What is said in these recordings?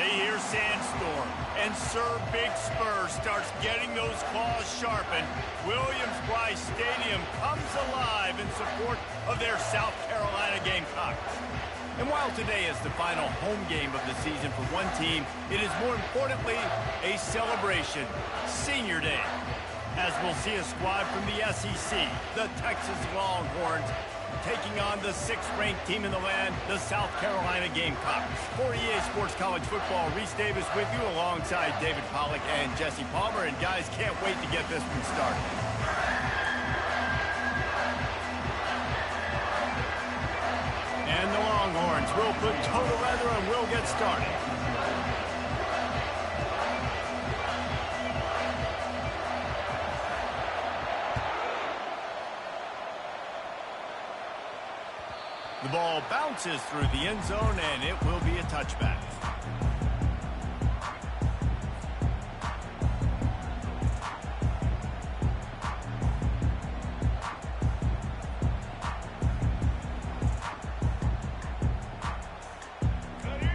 They hear Sandstorm, and Sir Big Spur starts getting those claws sharpened. Williams-Brice Stadium comes alive in support of their South Carolina Gamecocks. And while today is the final home game of the season for one team, it is more importantly a celebration, Senior Day, as we'll see a squad from the SEC, the Texas Longhorns, taking on the 6th-ranked team in the land, the South Carolina Gamecocks. For EA Sports College Football, Reese Davis with you alongside David Pollack and Jesse Palmer. And guys, can't wait to get this one started. And the Longhorns will put toe to leather and we'll get started. The ball bounces through the end zone, and it will be a touchback.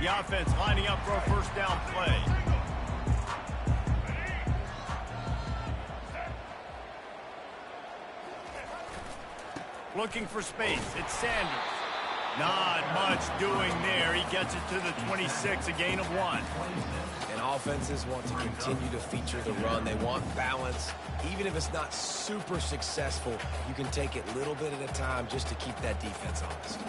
The offense lining up for a first down play. Looking for space. It's Sanders. Not much doing there. He gets it to the 26, a gain of 1. And offenses want to continue to feature the run. They want balance. Even if it's not super successful, you can take it little bit at a time just to keep that defense honest.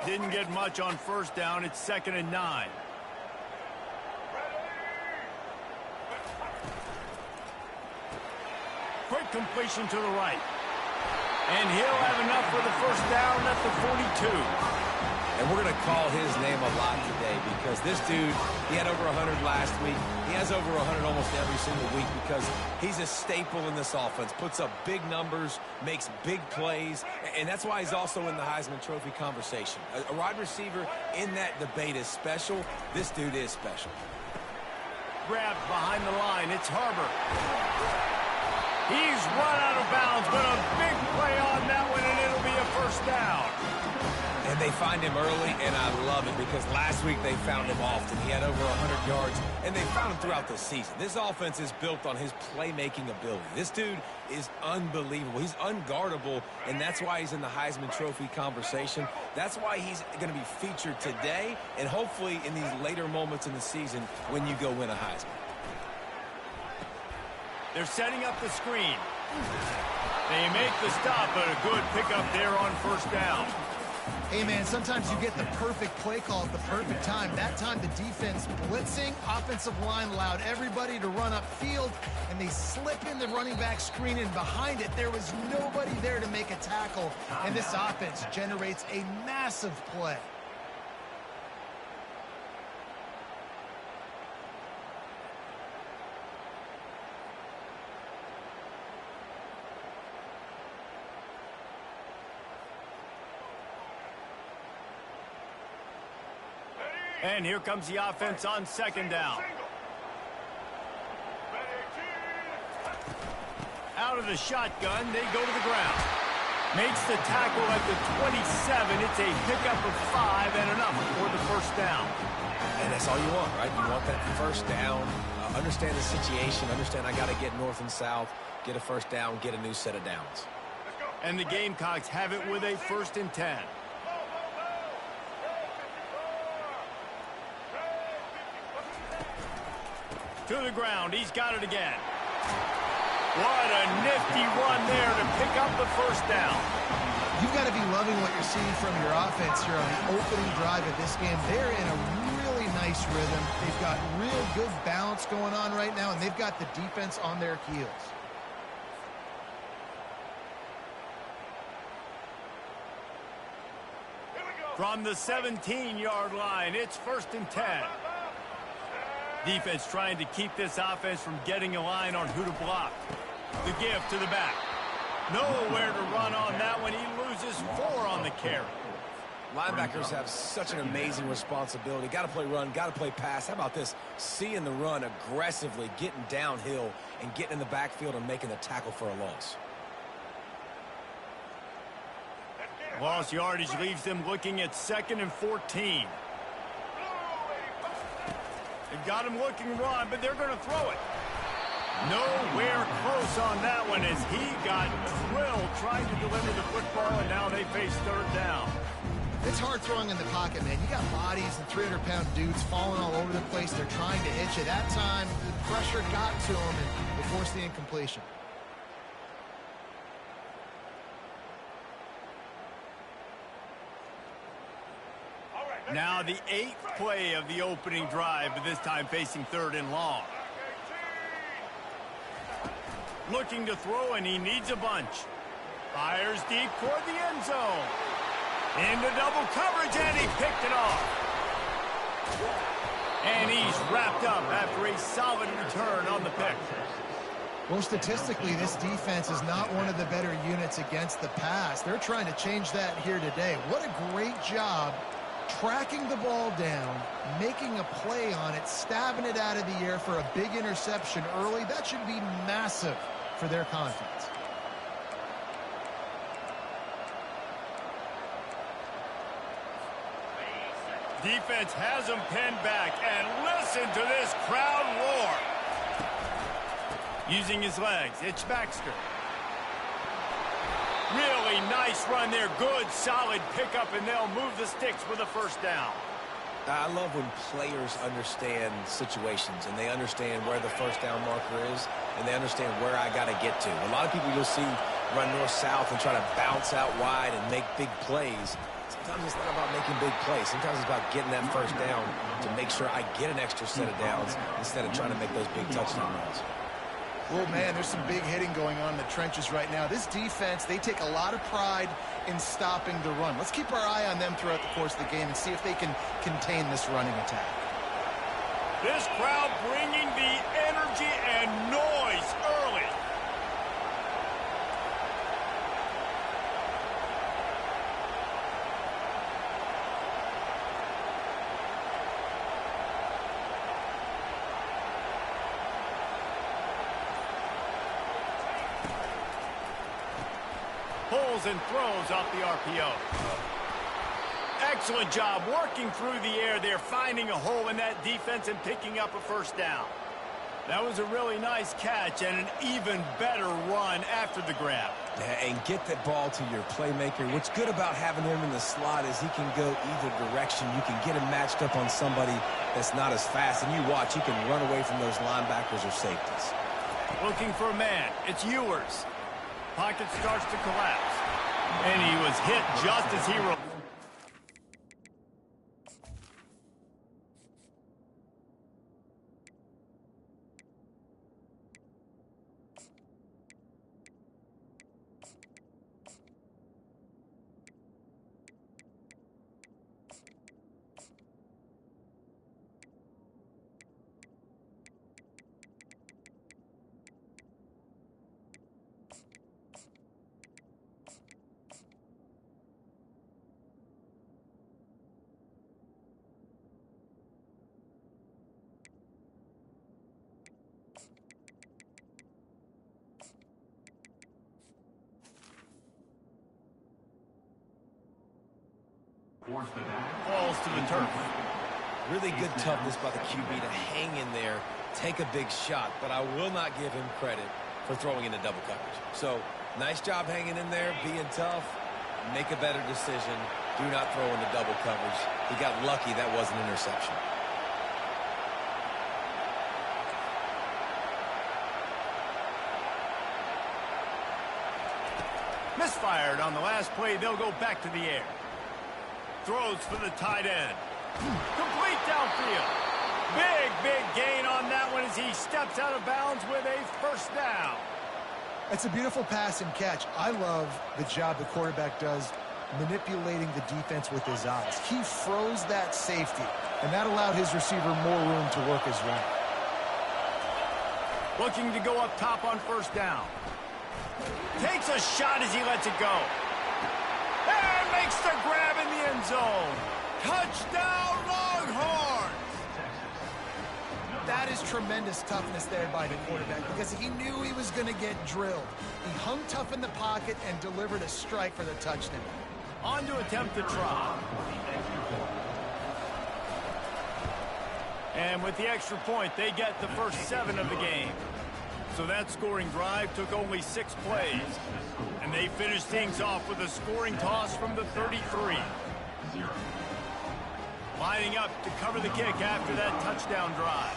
Didn't get much on first down. It's 2nd and 9. Quick completion to the right. And he'll have enough for the first down at the 42. And we're going to call his name a lot today because this dude, he had over 100 last week. He has over 100 almost every single week because he's a staple in this offense. Puts up big numbers, makes big plays, and that's why he's also in the Heisman Trophy conversation. A wide receiver in that debate is special. This dude is special. Grabbed behind the line. It's Harbor. He's run out of bounds, but a big play on that one, and it'll be a first down. And they find him early, and I love it because last week they found him often. He had over 100 yards, and they found him throughout the season. This offense is built on his playmaking ability. This dude is unbelievable. He's unguardable, and that's why he's in the Heisman Trophy conversation. That's why he's going to be featured today, and hopefully in these later moments in the season when you go win a Heisman. They're setting up the screen. They make the stop, but a good pickup there on first down. Hey, man, sometimes you get the perfect play call at the perfect time. That time the defense blitzing, offensive line allowed everybody to run upfield, and they slip in the running back screen, and behind it there was nobody there to make a tackle, and this offense generates a massive play. And here comes the offense on 2nd down. Out of the shotgun, they go to the ground. Makes the tackle at the 27. It's a pickup of 5 and enough for the first down. And that's all you want, right? You want that first down. Understand the situation. Understand I got to get north and south, get a first down, get a new set of downs. And the Gamecocks have it with a 1st and 10. To the ground. He's got it again. What a nifty run there to pick up the first down. You've got to be loving what you're seeing from your offense here on the opening drive of this game. They're in a really nice rhythm. They've got real good balance going on right now, and they've got the defense on their heels. From the 17-yard line, it's 1st and 10. Defense trying to keep this offense from getting a line on who to block. The give to the back. Nowhere to run on that one. He loses 4 on the carry. Linebackers have such an amazing responsibility. Got to play run, got to play pass. How about this? Seeing the run aggressively, getting downhill, and getting in the backfield and making the tackle for a loss. Lost yardage leaves them looking at 2nd and 14. got him looking run, but they're going to throw it. Nowhere close on that one as he got drilled trying to deliver the football, and now they face third down. It's hard throwing in the pocket, man. You got bodies and 300-pound dudes falling all over the place. They're trying to hit you. That time, the pressure got to him, and they forced the incompletion. Now the 8th play of the opening drive, but this time facing third and long. Looking to throw, and he needs a bunch. Fires deep toward the end zone. Into double coverage, and he picked it off. And he's wrapped up after a solid return on the pick. Well, statistically, this defense is not one of the better units against the pass. They're trying to change that here today. What a great job tracking the ball down, making a play on it, stabbing it out of the air for a big interception early. That should be massive for their confidence. Defense has him pinned back, and listen to this crowd roar. Using his legs, it's Baxter. Really nice run there. Good, solid pickup, and they'll move the sticks for the first down. I love when players understand situations, and they understand where the first down marker is, and they understand where I got to get to. A lot of people you'll see run north-south and try to bounce out wide and make big plays. Sometimes it's not about making big plays. Sometimes it's about getting that first down to make sure I get an extra set of downs instead of trying to make those big touchdown runs. Well, man, there's some big hitting going on in the trenches right now. This defense, they take a lot of pride in stopping the run. Let's keep our eye on them throughout the course of the game and see if they can contain this running attack. This crowd bringing the energy and noise early. Pulls and throws off the RPO. Excellent job working through the air there, finding a hole in that defense and picking up a first down. That was a really nice catch and an even better run after the grab. Yeah, and get that ball to your playmaker. What's good about having him in the slot is he can go either direction. You can get him matched up on somebody that's not as fast, and you watch, he can run away from those linebackers or safeties. Looking for a man. It's Ewers. Pocket starts to collapse. And he was hit just as he rolled. Falls to the turf. Really good toughness by the QB to hang in there, take a big shot, but I will not give him credit for throwing into double coverage. So, nice job hanging in there, being tough, make a better decision, do not throw into double coverage. He got lucky that was an interception. Misfired on the last play. They'll go back to the air. Throws for the tight end. Complete downfield. Big gain on that one as he steps out of bounds with a first down. It's a beautiful pass and catch. I love the job the quarterback does manipulating the defense with his eyes. He froze that safety, and that allowed his receiver more room to work his route. Looking to go up top on first down. Takes a shot as he lets it go. And makes the grab in the end zone. Touchdown, Longhorns! That is tremendous toughness there by the quarterback because he knew he was going to get drilled. He hung tough in the pocket and delivered a strike for the touchdown. On to attempt the try. And with the extra point, they get the first 7 of the game. So that scoring drive took only 6 plays. And they finished things off with a scoring toss from the 33. Lining up to cover the kick after that touchdown drive.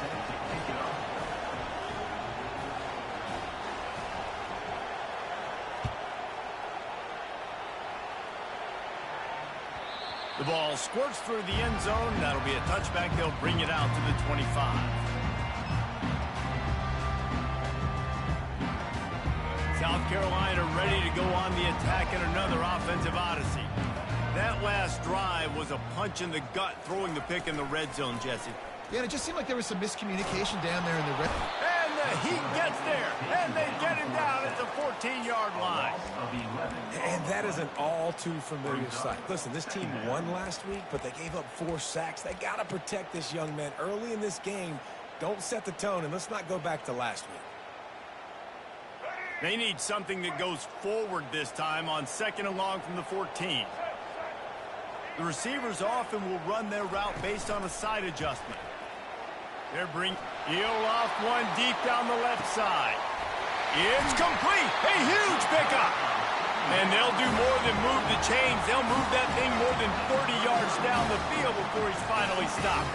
The ball squirts through the end zone. That'll be a touchback. They'll bring it out to the 25. South Carolina ready to go on the attack in another offensive odyssey. That last drive was a punch in the gut, throwing the pick in the red zone, Jesse. Yeah, and it just seemed like there was some miscommunication down there in the red. And the Heat gets there, and they get him down at the 14-yard line. And that is an all too familiar sight. Listen, this team won last week, but they gave up 4 sacks. They got to protect this young man early in this game. Don't set the tone, and let's not go back to last week. They need something that goes forward this time on 2nd and long from the 14. The receivers often will run their route based on a side adjustment. He'll off one deep down the left side. It's complete. A huge pickup. And they'll do more than move the chains. They'll move that thing more than 30 yards down the field before he's finally stopped.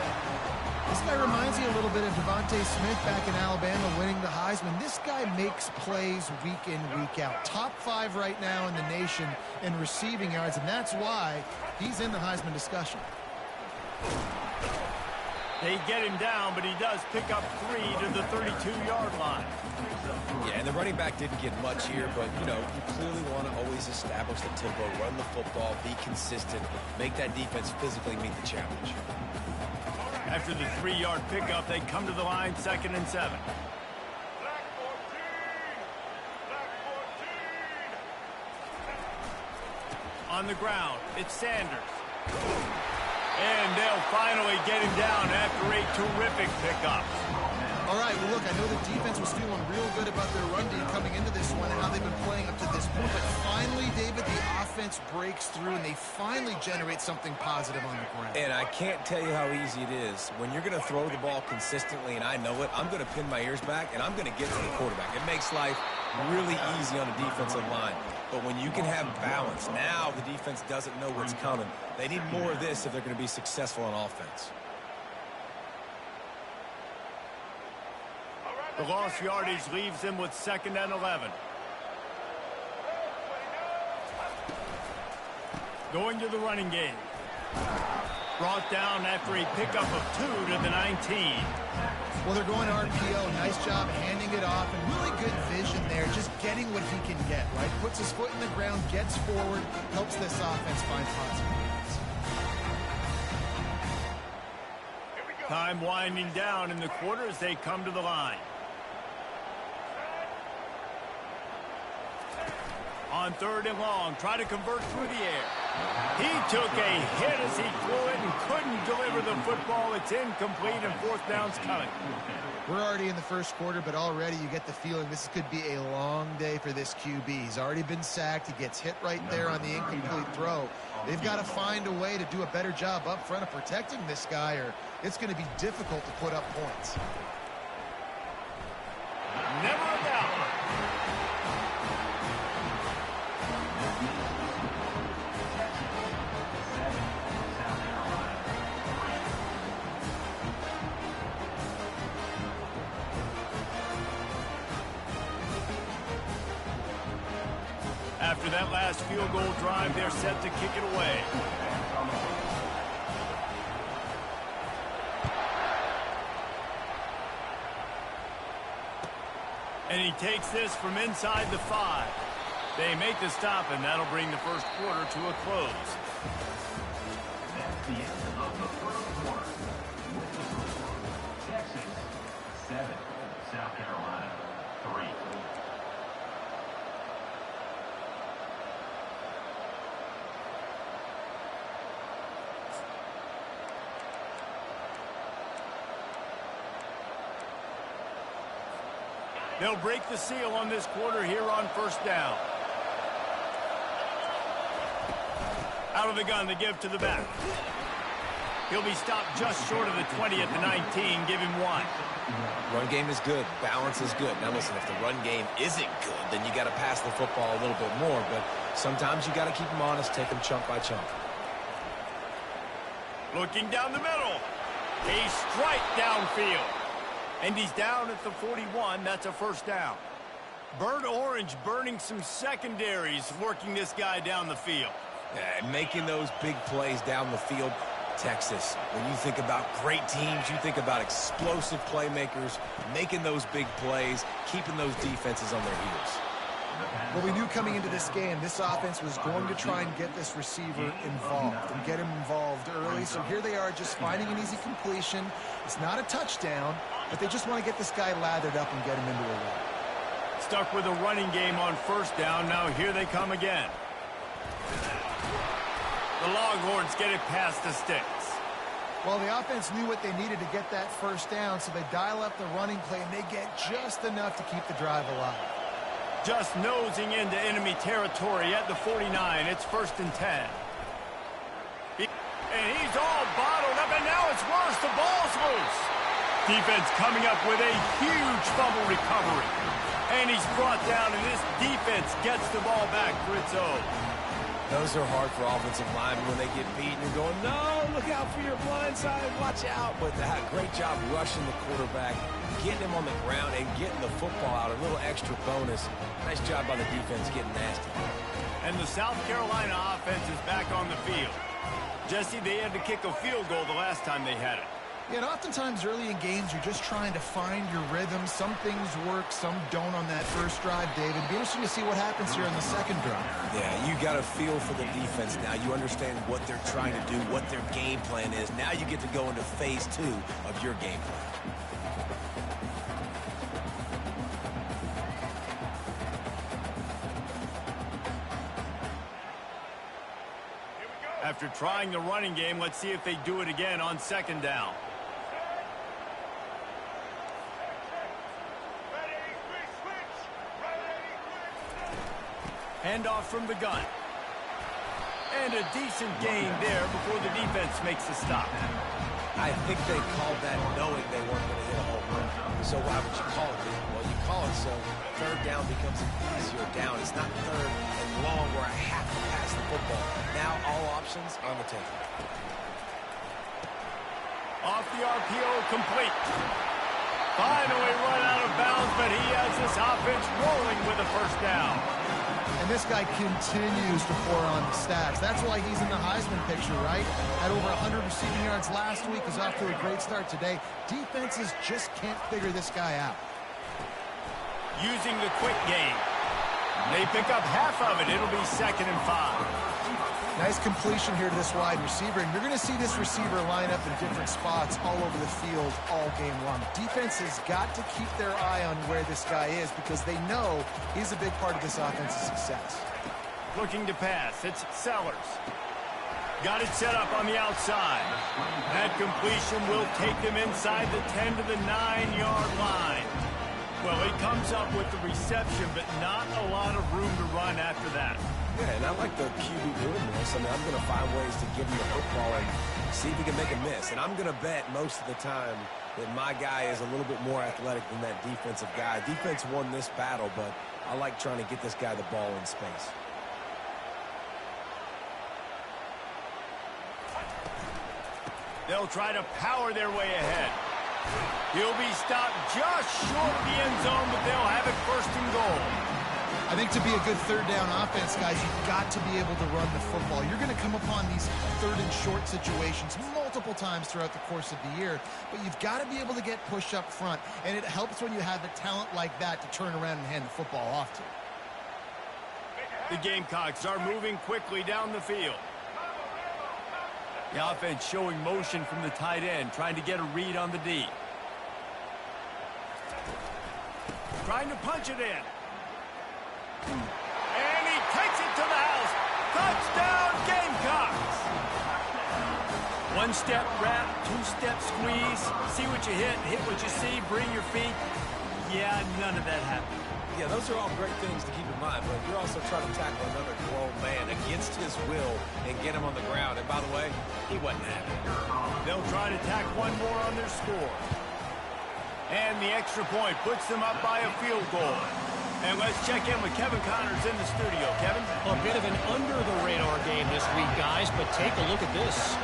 This guy reminds me a little bit of Devontae Smith back in Alabama winning the Heisman. This guy makes plays week in, week out. Top 5 right now in the nation in receiving yards, and that's why he's in the Heisman discussion. They get him down, but he does pick up 3 to the 32-yard line. Yeah, and the running back didn't get much here, but, you know, you clearly want to always establish the tempo, run the football, be consistent, make that defense physically meet the challenge. After the 3-yard pickup, they come to the line, 2nd and 7. On the ground, it's Sanders. And they'll finally get him down after a terrific pickup. All right, well, look, I know the defense was feeling real good about their run D coming into this one and how they've been playing up to this point. But finally, David, the offense breaks through, and they finally generate something positive on the ground. And I can't tell you how easy it is. When you're going to throw the ball consistently, and I know it, I'm going to pin my ears back, and I'm going to get to the quarterback. It makes life really easy on the defensive line. But when you can have balance, now the defense doesn't know what's coming. They need more of this if they're going to be successful on offense. The lost yardage leaves them with 2nd and 11. Going to the running game. Brought down after a pickup of 2 to the 19. Well, they're going RPO. Nice job handing it off, and really good vision there, just getting what he can get, right? Puts his foot in the ground, gets forward, helps this offense find possibilities. Time winding down in the quarter as they come to the line. On 3rd and long, try to convert through the air. He took a hit as he threw it and couldn't deliver the football. It's incomplete, and 4th down's coming. We're already in the first quarter, but already you get the feeling this could be a long day for this QB. He's already been sacked. He gets hit right there on the incomplete throw. They've got to find a way to do a better job up front of protecting this guy, or it's going to be difficult to put up points. Never a doubt. After that last field goal drive, they're set to kick it away. And he takes this from inside the 5. They make the stop, and that'll bring the first quarter to a close. That's the end of the first quarter. Texas 7, South Carolina 3. They'll break the seal on this quarter here on 1st down. Out of the gun, they give to the back. He'll be stopped just short of the 20 at the 19. Give him 1. Run game is good. Balance is good. Now, listen, if the run game isn't good, then you got to pass the football a little bit more. But sometimes you got to keep them honest, take them chunk by chunk. Looking down the middle. A strike downfield. And he's down at the 41. That's a first down. Burnt Orange burning some secondaries, working this guy down the field. Yeah, making those big plays down the field. Texas, when you think about great teams, you think about explosive playmakers, making those big plays, keeping those defenses on their heels. Well, we knew coming into this game, this offense was going to try and get this receiver involved and get him involved early. So here they are just finding an easy completion. It's not a touchdown, but they just want to get this guy lathered up and get him into a run. Stuck with a running game on first down. Now here they come again. The Longhorns get it past the sticks. Well, the offense knew what they needed to get that first down, so they dial up the running play, and they get just enough to keep the drive alive. Just nosing into enemy territory at the 49. It's 1st and 10. And he's all bottled up, and now it's worse. The ball's loose. Defense coming up with a huge fumble recovery. And he's brought down, and this defense gets the ball back for its own. Those are hard for offensive linemen when they get beat. You're going, no, look out for your blind side, watch out. But that great job rushing the quarterback, getting him on the ground, and getting the football out. A little extra bonus. Nice job by the defense getting nasty. And the South Carolina offense is back on the field. Jesse, they had to kick a field goal the last time they had it. Yeah, and oftentimes early in games, you're just trying to find your rhythm. Some things work, some don't on that first drive, David. It'd be interesting to see what happens here in the second drive. Yeah, you got a feel for the defense now. You understand what they're trying to do, what their game plan is. Now you get to go into phase 2 of your game plan. After trying the running game, let's see if they do it again on second down. Handoff from the gun. And a decent gain there before the defense makes the stop. I think they called that knowing they weren't going to hit a home run. So why would you call it? Well, you call it so third down becomes an easier down. It's not third and long where I have to pass the football. Now all options on the table. Off the RPO, complete. Finally run out of bounds, but he has this offense rolling with a first down. And this guy continues to pour on the stats. That's why he's in the Heisman picture, right? Had over 100 receiving yards last week. Is off to a great start today. Defenses just can't figure this guy out. Using the quick game. They pick up half of it. It'll be 2nd and 5. Nice completion here to this wide receiver, and you're going to see this receiver line up in different spots all over the field all game long. Defense has got to keep their eye on where this guy is because they know he's a big part of this offense's success. Looking to pass. It's Sellers. Got it set up on the outside. That completion will take them inside the 10 to the 9-yard line. Well, he comes up with the reception, but not a lot of room to run after that. Yeah, and I like the QB doing this. I mean, I'm going to find ways to give him the football and see if he can make a miss. And I'm going to bet most of the time that my guy is a little bit more athletic than that defensive guy. Defense won this battle, but I like trying to get this guy the ball in space. They'll try to power their way ahead. He'll be stopped just short of the end zone, but they'll have it 1st and goal. I think to be a good third down offense, guys, you've got to be able to run the football. You're going to come upon these 3rd and short situations multiple times throughout the course of the year, but you've got to be able to get push up front, and it helps when you have a talent like that to turn around and hand the football off to. The Gamecocks are moving quickly down the field. The offense showing motion from the tight end, trying to get a read on the D. Trying to punch it in. And he takes it to the house. Touchdown, Gamecocks! 1-step wrap, 2-step squeeze. See what you hit what you see, bring your feet. Yeah, none of that happened. Yeah, those are all great things to keep in mind, but you're also trying to tackle another grown man against his his will and get him on the ground. And by the way, he wasn't happy. They'll try to tack one more on their score. And the extra point puts them up by a field goal. And let's check in with Kevin Connors in the studio. Kevin? A bit of an under-the-radar game this week, guys, but take a look at this.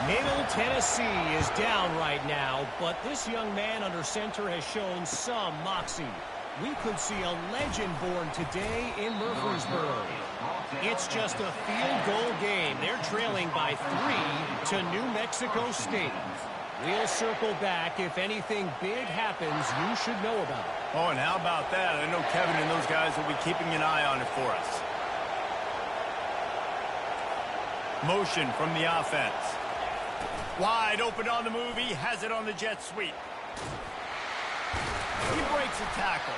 Middle Tennessee is down right now, but this young man under center has shown some moxie. We could see a legend born today in Murfreesboro. It's just a field goal game. They're trailing by 3 to New Mexico State. We'll circle back. If anything big happens, you should know about it. Oh, and how about that? I know Kevin and those guys will be keeping an eye on it for us. Motion from the offense. Wide open on the move. He has it on the jet sweep. He breaks a tackle.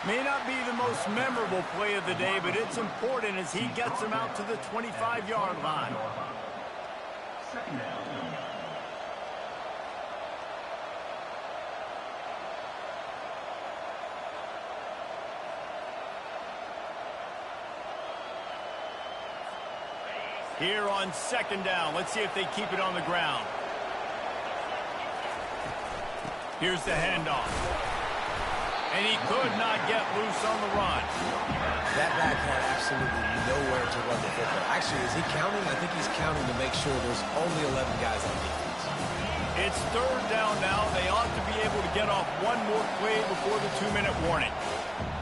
May not be the most memorable play of the day, but it's important as he gets him out to the 25-yard line. Second down. Here on second down. Let's see if they keep it on the ground. Here's the handoff. And he could not get loose on the run. That back had absolutely nowhere to run the football. Actually, is he counting? I think he's counting to make sure there's only 11 guys on defense. It's third down now. They ought to be able to get off one more play before the 2-minute warning.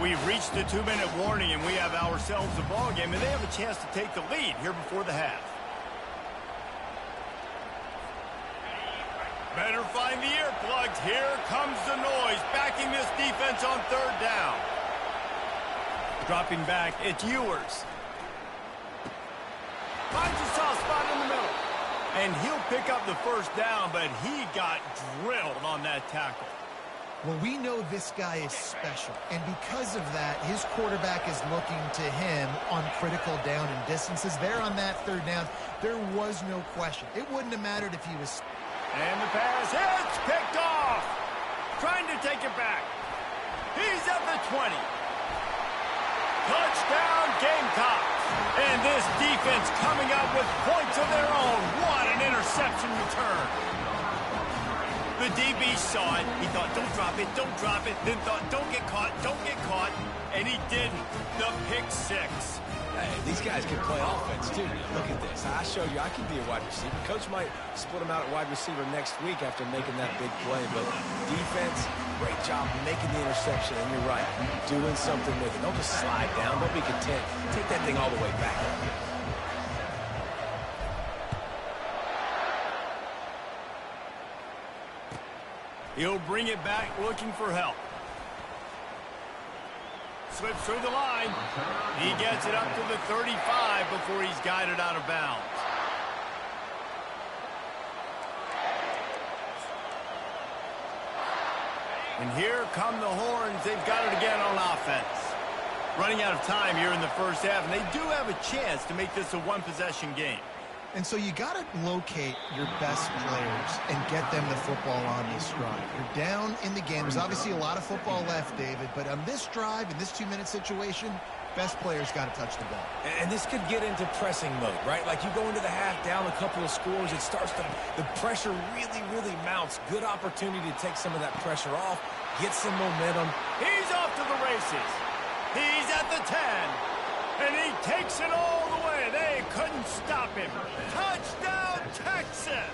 We've reached the 2-minute warning, and we have ourselves a ball game, and they have a chance to take the lead here before the half. Better find the earplugs. Here comes the noise, backing this defense on third down. Dropping back, it's Ewers. Finds a soft spot in the middle. And he'll pick up the first down, but he got drilled on that tackle. Well, we know this guy is special, and because of that, his quarterback is looking to him on critical down and distances. There on that third down, there was no question. It wouldn't have mattered if he was... And the pass hits, picked off. Trying to take it back. He's at the 20. Touchdown, Gamecocks. And this defense coming up with points of their own. What an interception return. The DB saw it. He thought, don't drop it, don't drop it. Then thought, don't get caught, don't get caught. And he didn't. The pick six. Hey, these guys can play offense, too. Look at this. I showed you I can be a wide receiver. Coach might split him out at wide receiver next week after making that big play. But defense, great job making the interception. And you're right, doing something with it. Don't just slide down. Don't be content. Take that thing all the way back. He'll bring it back looking for help. Slips through the line. He gets it up to the 35 before he's guided out of bounds. And here come the horns. They've got it again on offense. Running out of time here in the first half, and they do have a chance to make this a one-possession game. And so you got to locate your best players and get them the football on this drive. You're down in the game. There's obviously a lot of football left, David, but on this drive, in this 2-minute situation, best players got to touch the ball. And this could get into pressing mode, right? Like you go into the half down a couple of scores, it starts to, the pressure really, really mounts. Good opportunity to take some of that pressure off, get some momentum. He's off to the races. He's at the 10. And he takes it all the way. They couldn't stop him. Touchdown, Texas!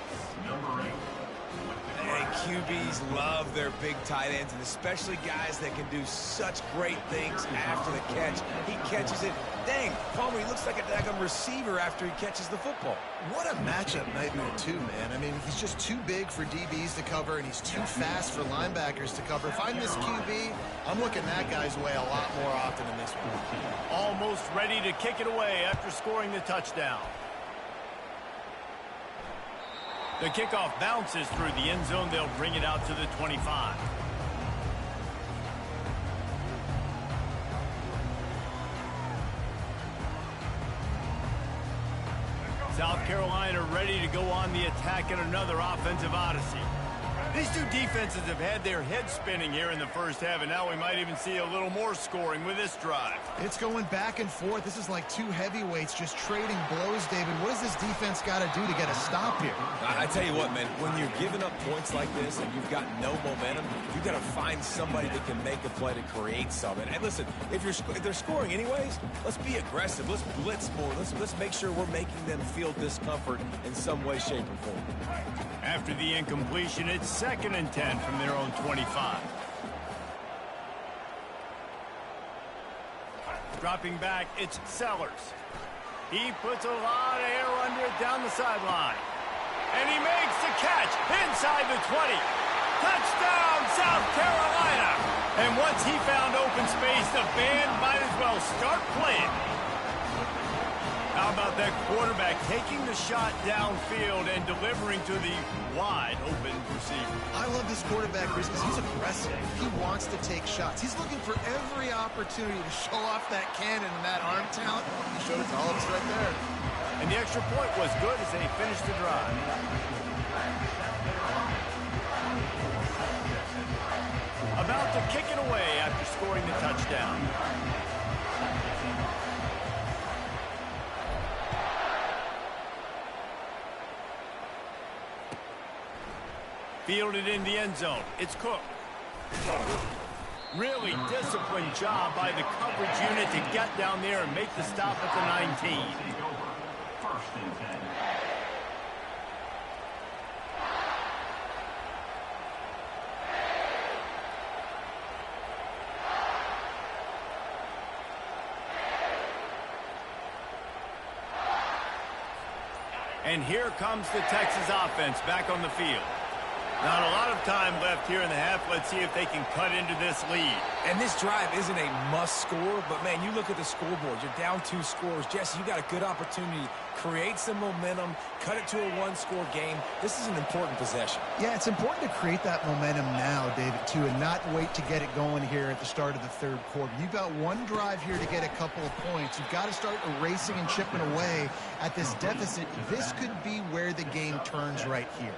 Hey, QBs love their big tight ends, and especially guys that can do such great things after the catch. He catches it. Dang, Palmer, he looks like a daggum receiver after he catches the football. What a matchup nightmare, too, man. I mean, he's just too big for DBs to cover, and he's too fast for linebackers to cover. If I'm this QB, I'm looking that guy's way a lot more often than this one. Almost ready to kick it away after scoring the touchdown. The kickoff bounces through the end zone. They'll bring it out to the 25. South Carolina ready to go on the attack in another offensive odyssey. These two defenses have had their heads spinning here in the first half, and now we might even see a little more scoring with this drive. It's going back and forth. This is like two heavyweights just trading blows, David. What does this defense got to do to get a stop here? I tell you what, man, when you're giving up points like this and you've got no momentum, you've got to find somebody that can make a play to create something. And listen, if they're scoring anyways, let's be aggressive. Let's blitz more. Let's make sure we're making them feel discomfort in some way, shape, or form. After the incompletion, it's 2nd and 10 from their own 25. Dropping back, it's Sellers. He puts a lot of air under it down the sideline. And he makes the catch inside the 20. Touchdown, South Carolina! And once he found open space, the band might as well start playing. How about that quarterback taking the shot downfield and delivering to the wide open receiver? I love this quarterback because he's aggressive. He wants to take shots. He's looking for every opportunity to show off that cannon and that arm talent. He showed it to all of us right there. And the extra point was good as they finished the drive. About to kick it away after scoring the touchdown. Fielded in the end zone. It's Cook. Really disciplined job by the coverage unit to get down there and make the stop at the 19. First and 10. And here comes the Texas offense back on the field. Not a lot of time left here in the half. Let's see if they can cut into this lead. And this drive isn't a must score, but, man, you look at the scoreboard. You're down 2 scores. Jesse, you got a good opportunity. Create some momentum. Cut it to a 1-score game. This is an important possession. Yeah, it's important to create that momentum now, David, too, and not wait to get it going here at the start of the 3rd quarter. You've got one drive here to get a couple of points. You've got to start erasing and chipping away at this deficit. This could be where the game turns right here.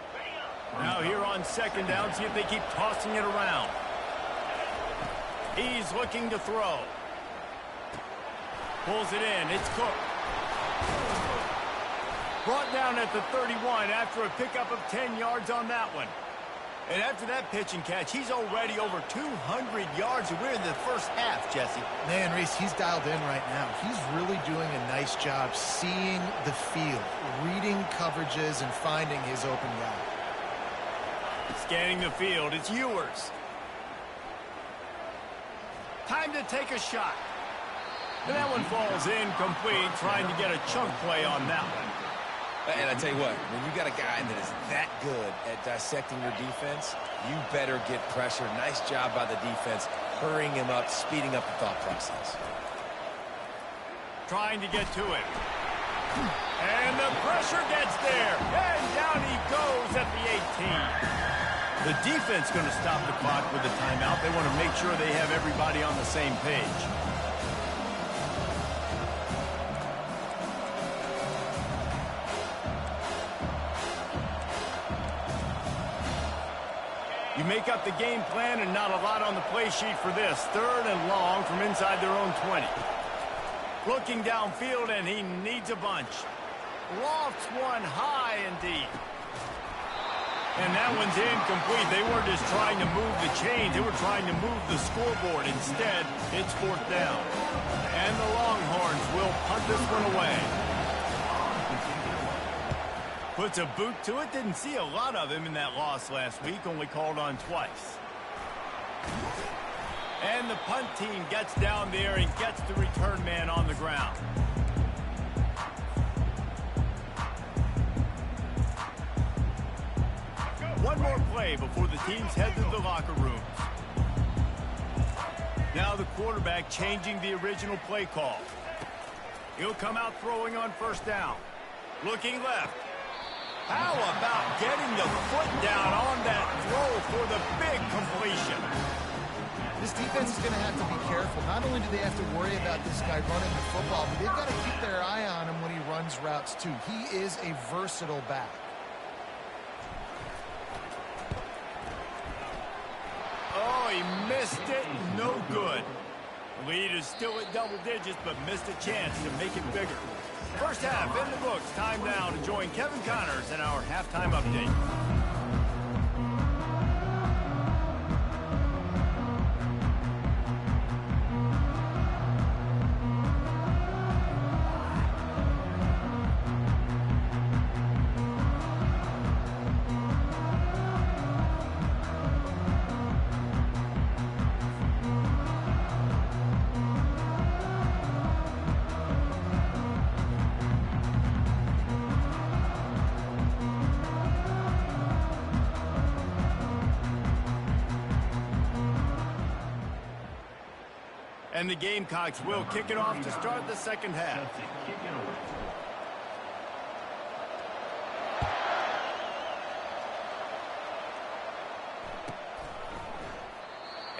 Now here on 2nd down, see if they keep tossing it around. He's looking to throw. Pulls it in. It's Cook. Brought down at the 31 after a pickup of 10 yards on that one. And after that pitch and catch, he's already over 200 yards. And we're in the first half, Jesse. Man, Reese, he's dialed in right now. He's really doing a nice job seeing the field, reading coverages, and finding his open guy. Scanning the field, it's Ewers. Time to take a shot. And that one falls incomplete, trying to get a chunk play on that one. And I tell you what, when you got a guy that is that good at dissecting your defense, you better get pressure. Nice job by the defense, hurrying him up, speeding up the thought process. Trying to get to it. And the pressure gets there. And down he goes at the 18. The defense going to stop the clock with the timeout. They want to make sure they have everybody on the same page. You make up the game plan and not a lot on the play sheet for this. 3rd and long from inside their own 20. Looking downfield, and he needs a bunch. Lofts one high and deep. And that one's incomplete. They weren't just trying to move the chains. They were trying to move the scoreboard. Instead, it's 4th down. And the Longhorns will punt this one away. Puts a boot to it. Didn't see a lot of him in that loss last week. Only called on twice. And the punt team gets down there and gets the return man on the ground. One more play before the teams head to the locker rooms. Now the quarterback changing the original play call. He'll come out throwing on 1st down. Looking left. How about getting the foot down on that throw for the big completion? This defense is going to have to be careful. Not only do they have to worry about this guy running the football, but they've got to keep their eye on him when he runs routes too. He is a versatile back. They missed it. No good. The lead is still at double digits, but missed a chance to make it bigger. First half in the books. Time now to join Kevin Connors in our halftime update. And the Gamecocks will kick it off to start the second half.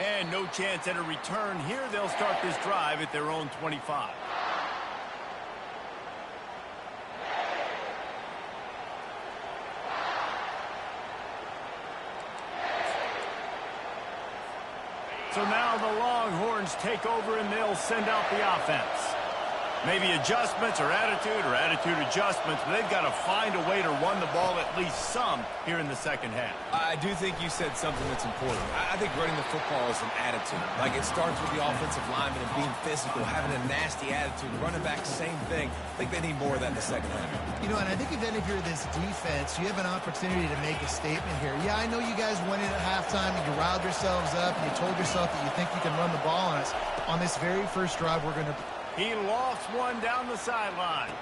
And no chance at a return here. They'll start this drive at their own 25. So now the Longhorns take over and they'll send out the offense. Maybe adjustments or attitude adjustments, but they've got to find a way to run the ball at least some here in the second half. I do think you said something that's important. I think running the football is an attitude. Like, it starts with the offensive lineman and being physical, having a nasty attitude. Running back, same thing. I think they need more of that in the second half. You know, and I think even if you're this defense, you have an opportunity to make a statement here. Yeah, I know you guys went in at halftime and you riled yourselves up and you told yourself that you think you can run the ball on us. On this very first drive, we're going to... He lofts one down the sideline.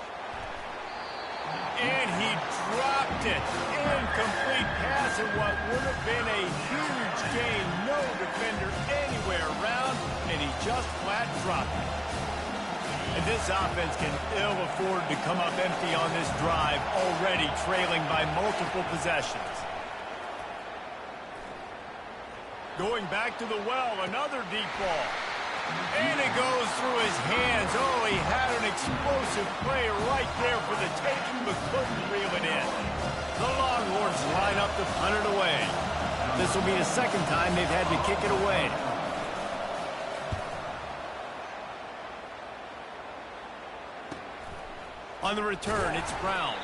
And he dropped it. Incomplete pass in what would have been a huge gain. No defender anywhere around, and he just flat dropped it. And this offense can ill afford to come up empty on this drive, already trailing by multiple possessions. Going back to the well, another deep ball. And it goes through his hands. Oh, he had an explosive play right there for the taking, but couldn't reel it in. The Longhorns line up to punt it away. This will be the second time they've had to kick it away. On the return, it's Brown.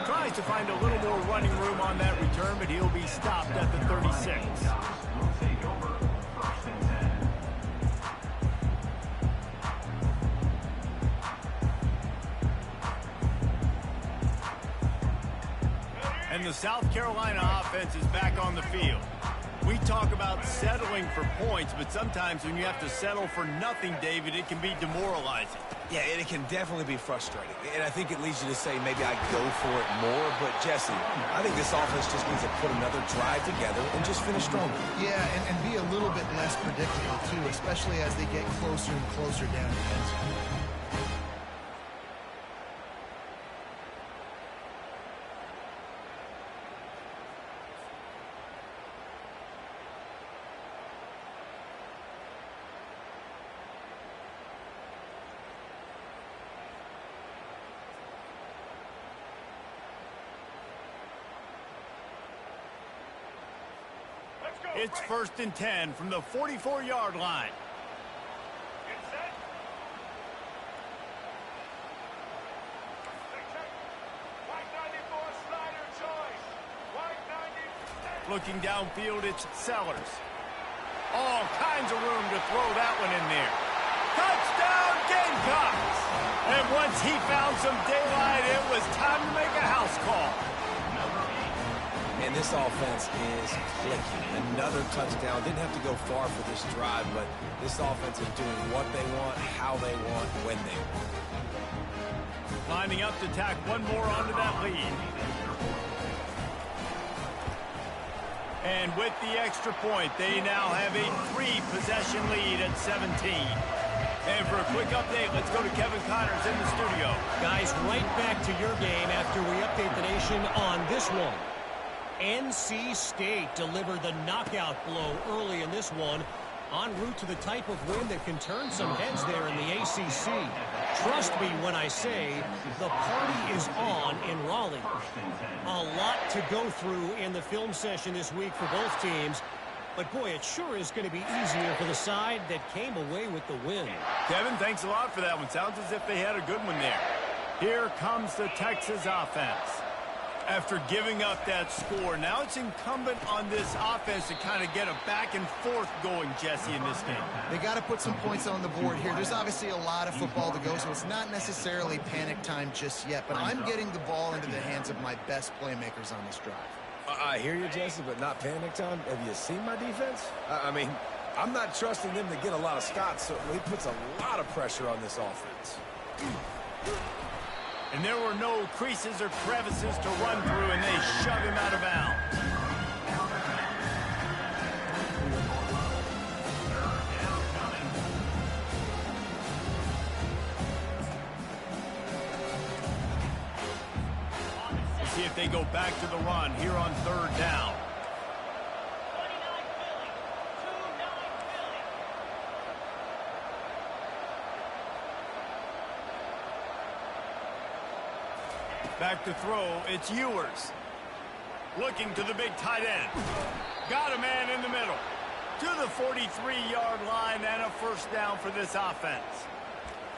Tries to find a little more running room on that return, but he'll be stopped at the 36. And the South Carolina offense is back on the field. We talk about settling for points, but sometimes when you have to settle for nothing, David, it can be demoralizing. Yeah, and it can definitely be frustrating. And I think it leads you to say maybe I go for it more. But, Jesse, I think this offense just needs to put another drive together and just finish stronger. Yeah, and be a little bit less predictable, too, especially as they get closer and closer down the end zone. It's 1st and 10 from the 44-yard line. Looking downfield, it's Sellers. All kinds of room to throw that one in there. Touchdown, Gamecocks! And once he found some daylight, it was time to make a house call. And this offense is clicking. Another touchdown. Didn't have to go far for this drive, but this offense is doing what they want, how they want, when they want. Lining up to tack one more onto that lead. And with the extra point, they now have a 3-possession lead at 17. And for a quick update, let's go to Kevin Connors in the studio. Guys, right back to your game after we update the nation on this one. NC State delivered the knockout blow early in this one, en route to the type of win that can turn some heads there in the ACC. Trust me when I say the party is on in Raleigh. A lot to go through in the film session this week for both teams. But, boy, it sure is going to be easier for the side that came away with the win. Kevin, thanks a lot for that one. Sounds as if they had a good one there. Here comes the Texas offense. After giving up that score, now it's incumbent on this offense to kind of get a back and forth going, Jesse, in this game. They got to put some points on the board here. There's obviously a lot of football to go, so it's not necessarily panic time just yet. But I'm getting the ball into the hands of my best playmakers on this drive. I hear you, Jesse, but not panic time. Have you seen my defense? I mean, I'm not trusting them to get a lot of stops, so he puts a lot of pressure on this offense. And there were no creases or crevices to run through, and they shove him out of bounds. Let's see if they go back to the run here on third down. Back to throw, it's Ewers. Looking to the big tight end. Got a man in the middle. To the 43-yard line and a first down for this offense.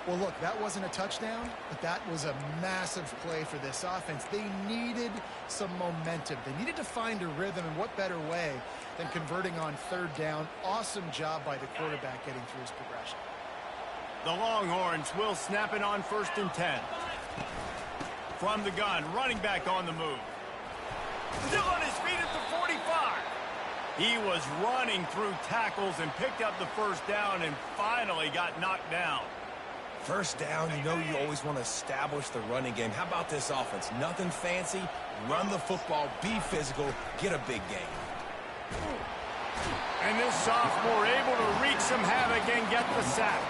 Well, look, that wasn't a touchdown, but that was a massive play for this offense. They needed some momentum. They needed to find a rhythm, and what better way than converting on third down. Awesome job by the quarterback getting through his progression. The Longhorns will snap it on 1st and 10. From the gun, running back on the move. Still on his feet at the 45. He was running through tackles and picked up the first down and finally got knocked down. First down, you know you always want to establish the running game. How about this offense? Nothing fancy. Run the football, be physical, get a big gain. And this sophomore able to wreak some havoc and get the sack.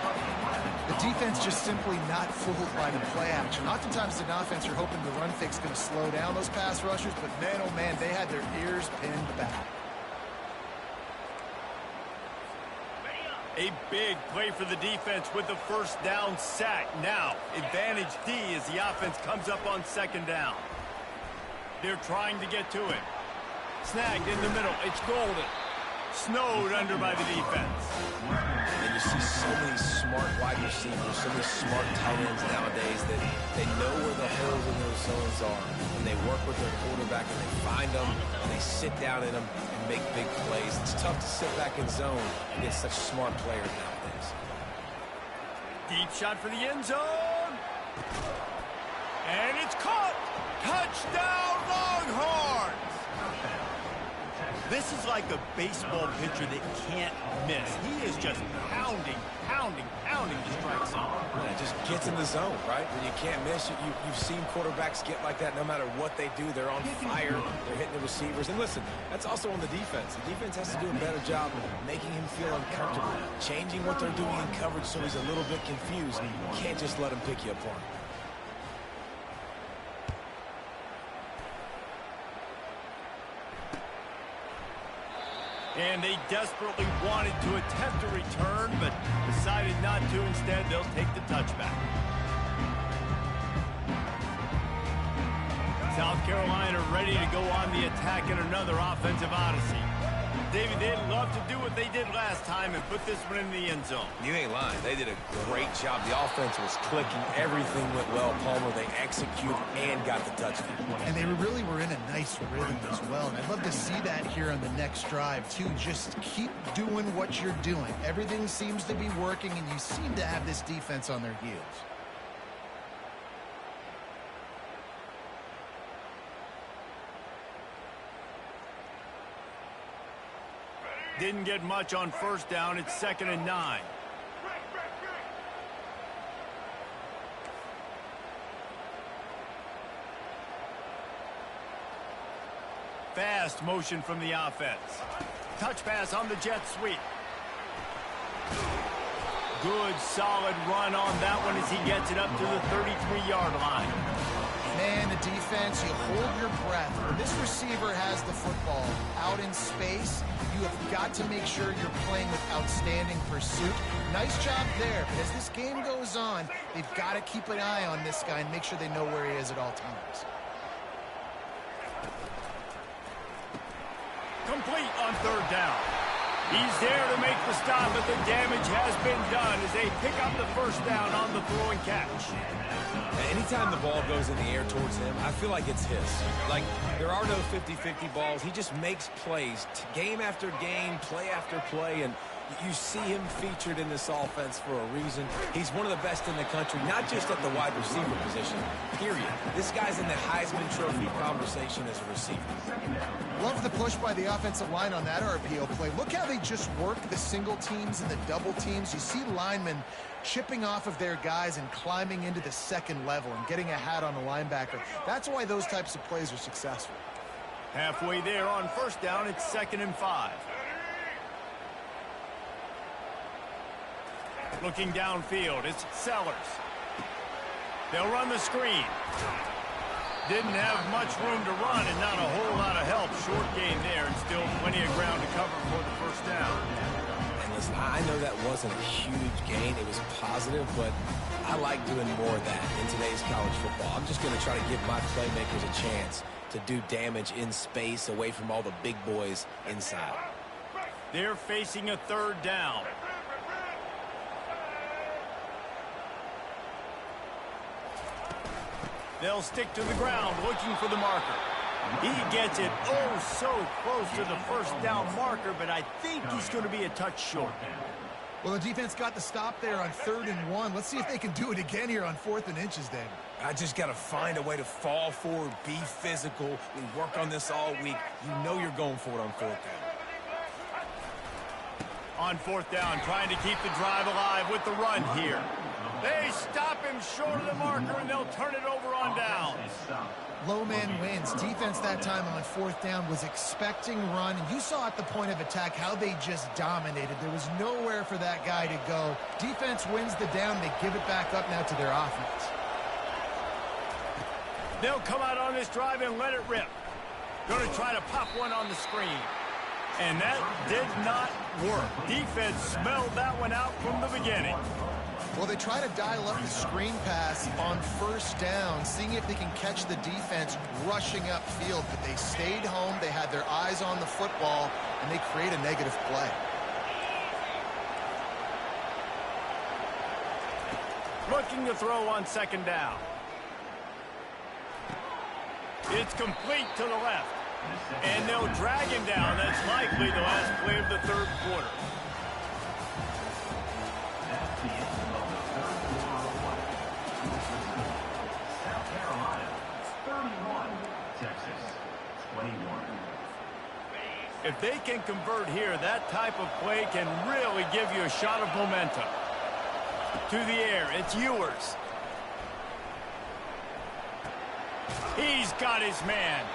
The defense just simply not fooled by the play action. Oftentimes, as an offense, you're hoping the run fake's going to slow down those pass rushers, but man, oh man, they had their ears pinned back. A big play for the defense with the first down sack. Now, advantage D as the offense comes up on 2nd down. They're trying to get to it. Snagged in the middle. It's Golden. Snowed under by the defense. And you see so many smart wide receivers, so many smart tight ends nowadays that they know where the holes in those zones are. And they work with their quarterback and they find them and they sit down in them and make big plays. It's tough to sit back in zone against such smart players nowadays. Deep shot for the end zone. And it's caught. Touchdown Longhorns. This is like a baseball pitcher that can't miss. He is just pounding the strike zone. Yeah, it just gets in the zone, right? When you can't miss, you've seen quarterbacks get like that no matter what they do. They're on fire. They're hitting the receivers. And listen, that's also on the defense. The defense has to do a better job of making him feel uncomfortable, changing what they're doing in coverage so he's a little bit confused. You can't just let him pick you apart. And they desperately wanted to attempt a return, but decided not to. Instead, they'll take the touchback. South Carolina ready to go on the attack in another offensive odyssey. David, they'd love to do what they did last time and put this one in the end zone. You ain't lying. They did a great job. The offense was clicking. Everything went well, Palmer. They executed and got the touchdown. And they really were in a nice rhythm as well. And I'd love to see that here on the next drive, too. Just keep doing what you're doing. Everything seems to be working, and you seem to have this defense on their heels. Didn't get much on first down. It's 2nd and 9. Fast motion from the offense. Touch pass on the jet sweep. Good, solid run on that one as he gets it up to the 33-yard line. Man, the defense, you hold your breath. When this receiver has the football out in space, you have got to make sure you're playing with outstanding pursuit. Nice job there, but as this game goes on, they've got to keep an eye on this guy and make sure they know where he is at all times. Complete on 3rd down. He's there to make the stop, but the damage has been done as they pick up the first down on the throw and catch. Anytime the ball goes in the air towards him, I feel like it's his. Like, there are no 50-50 balls. He just makes plays game after game, play after play, and you see him featured in this offense for a reason. He's one of the best in the country, not just at the wide receiver position, period. This guy's in the Heisman Trophy conversation as a receiver. Love the push by the offensive line on that RPO play. Look how they just work the single teams and the double teams. You see linemen chipping off of their guys and climbing into the second level and getting a hat on the linebacker. That's why those types of plays are successful. Halfway there on first down, it's 2nd and 5. Looking downfield, it's Sellers. They'll run the screen. Didn't have much room to run and not a whole lot of help. Short gain there and still plenty of ground to cover for the first down. And listen, I know that wasn't a huge gain. It was positive, but I like doing more of that in today's college football. I'm just going to try to give my playmakers a chance to do damage in space away from all the big boys inside. They're facing a 3rd down. They'll stick to the ground looking for the marker. He gets it oh so close to the first down marker, but I think he's going to be a touch short. Well, the defense got the stop there on 3rd and 1. Let's see if they can do it again here on 4th and inches, David. I just got to find a way to fall forward, be physical. We work on this all week. You know you're going for it on 4th down. On 4th down, trying to keep the drive alive with the run here. They stop him short of the marker, and they'll turn it over on downs. Low man wins. Defense that time on 4th down was expecting run. And you saw at the point of attack how they just dominated. There was nowhere for that guy to go. Defense wins the down. They give it back up now to their offense. They'll come out on this drive and let it rip. Going to try to pop one on the screen. And that did not work. Defense smelled that one out from the beginning. Well, they try to dial up the screen pass on 1st down, seeing if they can catch the defense rushing upfield, but they stayed home, they had their eyes on the football, and they create a negative play. Looking to throw on 2nd down. It's complete to the left. And they'll drag him down. That's likely the last play of the 3rd quarter. If they can convert here, that type of play can really give you a shot of momentum. To the air, it's Ewers. He's got his man.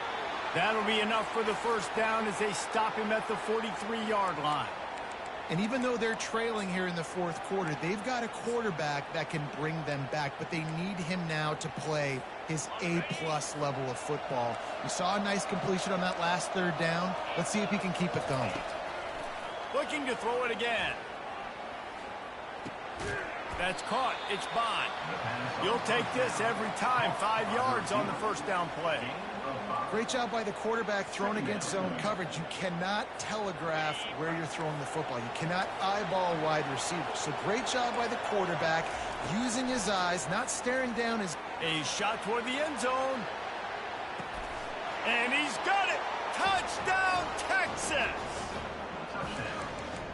That'll be enough for the first down as they stop him at the 43-yard line. And even though they're trailing here in the 4th quarter, they've got a quarterback that can bring them back, but they need him now to play his A-plus level of football. We saw a nice completion on that last 3rd down. Let's see if he can keep it going. Looking to throw it again. That's caught. It's Bond. You'll take this every time. 5 yards on the first down play. Great job by the quarterback throwing against zone coverage. You cannot telegraph where you're throwing the football. You cannot eyeball wide receivers. So great job by the quarterback using his eyes, not staring down his... A shot toward the end zone. And he's got it. Touchdown, Texas.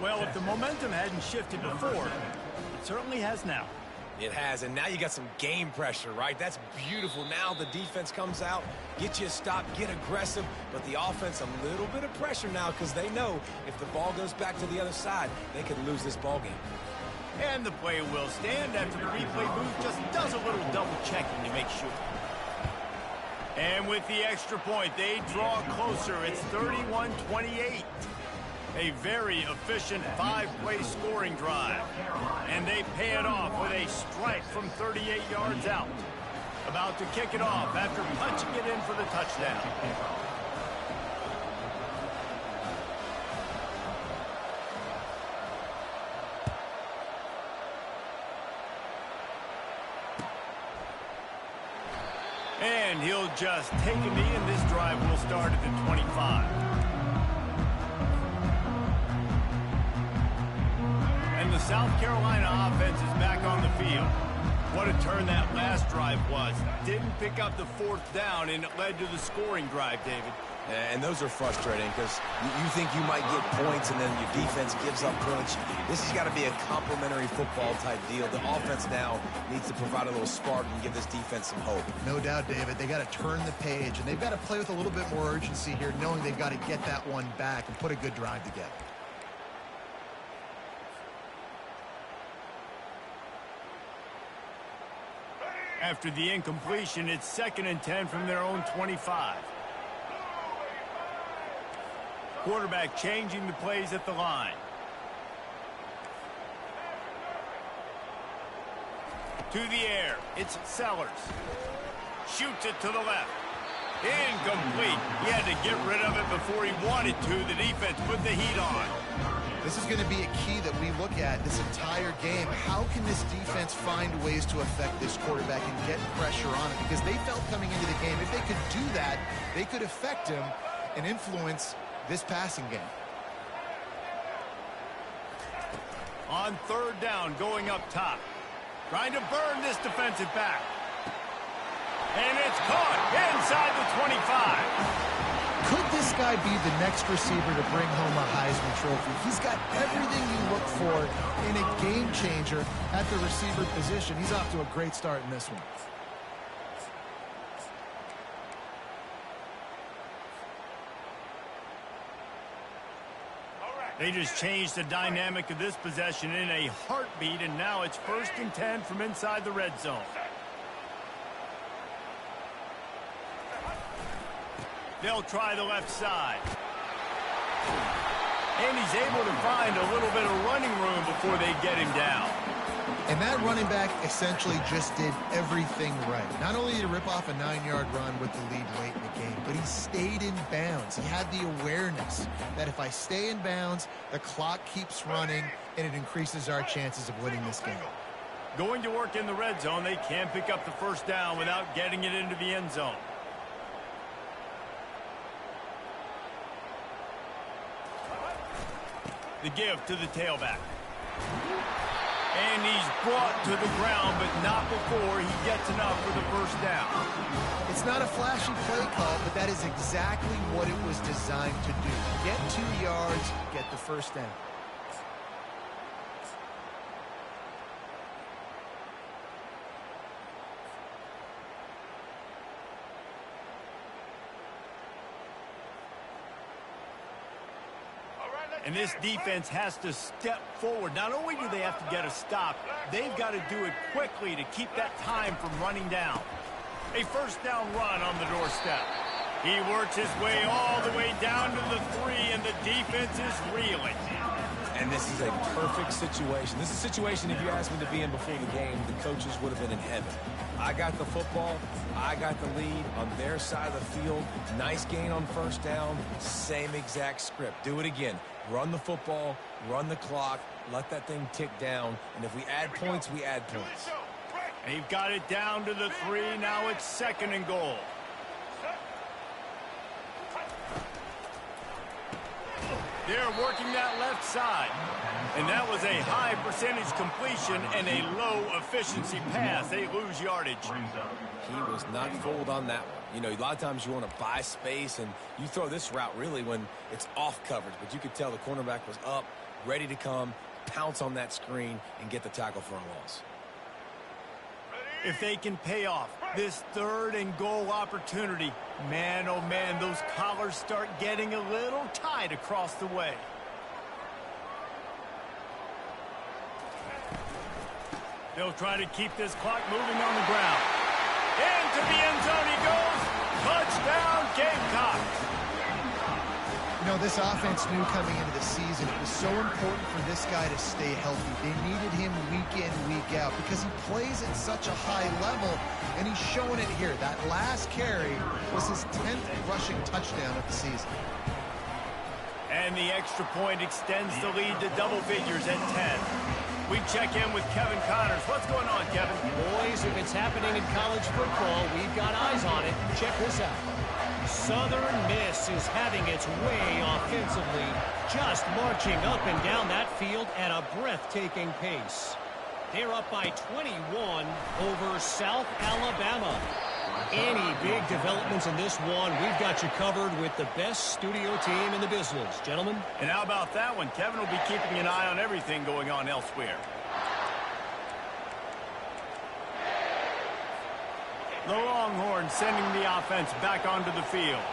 Well, if the momentum hadn't shifted before, it certainly has now. It has, and now you got some game pressure, right? That's beautiful. Now the defense comes out, get you a stop, get aggressive, but the offense a little bit of pressure now because they know if the ball goes back to the other side, they could lose this ball game. And the play will stand after the replay booth just does a little double checking to make sure. And with the extra point, they draw closer. It's 31-28. A very efficient 5-play scoring drive. And they pay it off with a strike from 38 yards out. About to kick it off after punching it in for the touchdown. And he'll just take a knee, and this drive will start at the 25. the South Carolina offense is back on the field. What a turn that last drive was. Didn't pick up the fourth down, and it led to the scoring drive, David. And those are frustrating because you think you might get points and then your defense gives up points. This has got to be a complementary football type deal. The offense now needs to provide a little spark and give this defense some hope. No doubt, David. They got to turn the page, and they've got to play with a little bit more urgency here, knowing they've got to get that one back and put a good drive together. After the incompletion, it's 2nd and 10 from their own 25. Quarterback changing the plays at the line. To the air. It's Sellers. Shoots it to the left. Incomplete. He had to get rid of it before he wanted to. The defense put the heat on. This is going to be a key that we look at this entire game. How can this defense find ways to affect this quarterback and get pressure on him? Because they felt coming into the game, if they could do that, they could affect him and influence this passing game. On 3rd down, going up top. Trying to burn this defensive back. And it's caught inside the 25. Could this guy be the next receiver to bring home a Heisman Trophy? He's got everything you look for in a game changer at the receiver position. He's off to a great start in this one. They just changed the dynamic of this possession in a heartbeat, and now it's 1st and 10 from inside the red zone. They'll try the left side. And he's able to find a little bit of running room before they get him down. And that running back essentially just did everything right. Not only did he rip off a 9-yard run with the lead late in the game, but he stayed in bounds. He had the awareness that if I stay in bounds, the clock keeps running, and it increases our chances of winning this game. Going to work in the red zone, they can't pick up the 1st down without getting it into the end zone. The give to the tailback. And he's brought to the ground, but not before he gets enough for the 1st down. It's not a flashy play call, but that is exactly what it was designed to do. Get 2 yards, get the 1st down. And this defense has to step forward. Not only do they have to get a stop, they've got to do it quickly to keep that time from running down. A 1st down run on the doorstep. He works his way all the way down to the 3, and the defense is reeling. And this is a perfect situation. This is a situation, if you asked me to be in before the game, the coaches would have been in heaven. I got the football. I got the lead on their side of the field. Nice gain on 1st down. Same exact script. Do it again. Run the football, run the clock, let that thing tick down, and if we add points, we add points. They've got it down to the 3. Now it's 2nd and goal. They're working that left side. And that was a high percentage completion and a low efficiency pass. They lose yardage. He was not fooled on that one. You know, a lot of times you want to buy space, and you throw this route really when it's off coverage. But you could tell the cornerback was up, ready to come, pounce on that screen, and get the tackle for a loss. If they can pay off this 3rd and goal opportunity, man, oh man, those collars start getting a little tight across the way. They'll try to keep this clock moving on the ground. Into the end zone he goes. Touchdown, Gamecocks. You know, this offense knew coming into the season it was so important for this guy to stay healthy. They needed him week in, week out because he plays at such a high level, and he's showing it here. That last carry was his 10th rushing touchdown of the season. And the extra point extends the lead to double figures at 10. We check in with Kevin Connors. What's going on, Kevin? Boys, if it's happening in college football, we've got eyes on it. Check this out. Southern Miss is having its way offensively, just marching up and down that field at a breathtaking pace. They're up by 21 over South Alabama. Any big developments in this one, we've got you covered with the best studio team in the business, gentlemen. And how about that one? Kevin will be keeping an eye on everything going on elsewhere. The Longhorns sending the offense back onto the field.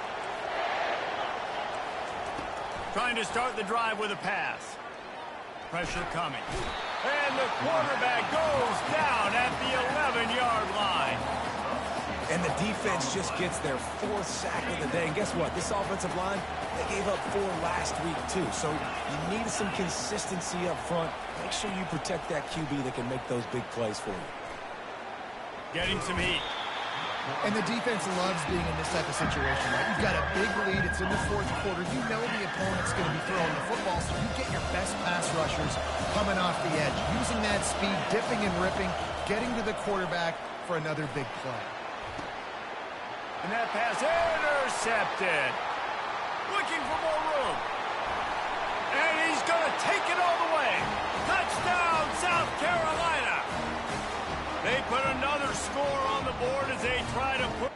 Trying to start the drive with a pass. Pressure coming. And the quarterback goes down at the 11-yard line. And the defense just gets their 4th sack of the day. And guess what? This offensive line, they gave up 4 last week too. So you need some consistency up front. Make sure you protect that QB that can make those big plays for you. Getting some heat. And the defense loves being in this type of situation, right? You've got a big lead. It's in the 4th quarter. You know the opponent's going to be throwing the football, so you get your best pass rushers coming off the edge, using that speed, dipping and ripping, getting to the quarterback for another big play. And that pass intercepted. Looking for more room. And he's going to take it all the way. Touchdown, South Carolina. They put another score on the board as they try to put...